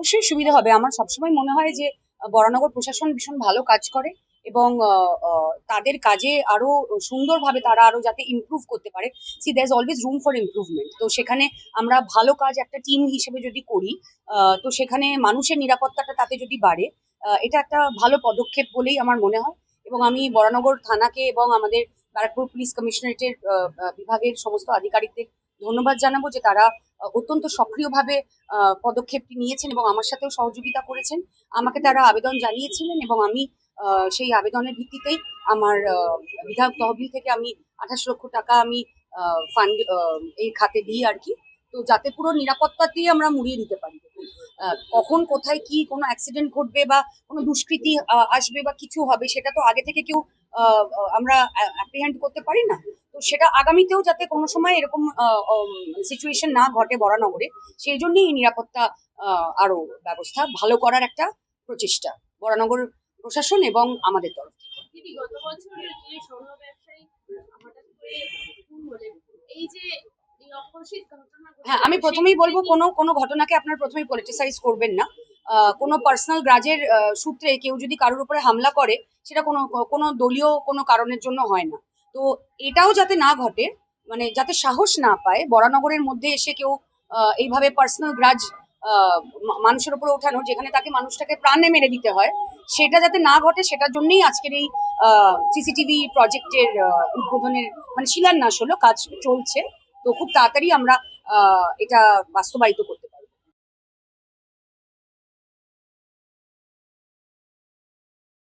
অবশ্যই সুবিধা হবে। আমার সবসময় মনে হয় যে বরানগর প্রশাসন ভীষণ ভালো কাজ করে এবং তাদের কাজে আরো সুন্দরভাবে তারা আরো যাতে ইমপ্রুভ করতে পারে। See there is always room for improvement. তো সেখানে আমরা ভালো কাজ একটা টিম হিসেবে যদি করি, তো সেখানে মানুষের নিরাপত্তাটা তাতে যদি বাড়ে, এটা একটা ভালো পদক্ষেপ বলেই আমার মনে হয়। এবং আমি বরানগর থানাকে এবং আমাদের ব্যারাকপুর পুলিশ কমিশনারেটের বিভাগের সমস্ত আধিকারিকদের ধন্যবাদ জানাবো যে তারা অত্যন্ত সক্রিয়ভাবে পদক্ষেপটি নিয়েছেন এবং আমার সাথেও সহযোগিতা করেছেন। আমাকে তারা আবেদন জানিয়েছিলেন এবং আমি সেই আবেদনের ভিত্তিতেই আমার বিধায়ক তহবিল থেকে আমি 28 লক্ষ টাকা আমি ফান্ড এই খাতে দিই আর কি। তো যাতে পুরো নিরাপত্তা দিয়ে আমরা মুড়িয়ে দিতে পারি। কখন কোথায় কি কোনো অ্যাক্সিডেন্ট ঘটবে বা কোনো দুষ্কৃতী আসবে বা কিছু হবে, সেটা তো আগে থেকে কেউ আমরা অ্যাপ্রিহেন্ড করতে পারি না। তো সেটা আগামীতেও যাতে কোনো সময় এরকম সিচুয়েশন না ঘটে বরানগরে, সেই জন্যই এই নিরাপত্তা আরো ব্যবস্থা ভালো করার একটা প্রচেষ্টা বরানগর প্রশাসন এবং আমাদের তরফ থেকে। হ্যাঁ, আমি প্রথমেই বলবো কোনো কোনো ঘটনাকে আপনার প্রথমেই পলিটিসাইজ করবেন না। কোনো পার্সোনাল গ্রাজের সূত্রে কেউ যদি কারোর উপরে হামলা করে, সেটা কোনো কোনো দলীয় কোনো কারণের জন্য হয় না। তো এটাও যাতে না ঘটে, মানে যাতে সাহস না পায় বরানগরের মধ্যে এসে কেউ এইভাবে পার্সোনাল গ্রাজ মানুষের উপরে ওঠানো, যেখানে তাকে মানুষটাকে প্রাণে মেরে দিতে হয়, সেটা যাতে না ঘটে, সেটার জন্যই আজকের এই সিসিটিভি প্রজেক্টের উদ্বোধনের মানে শিলান্যাস হলো, কাজ চলছে। তো খুব তাড়াতাড়ি আমরা এটা বাস্তবায়িত করতে পারি।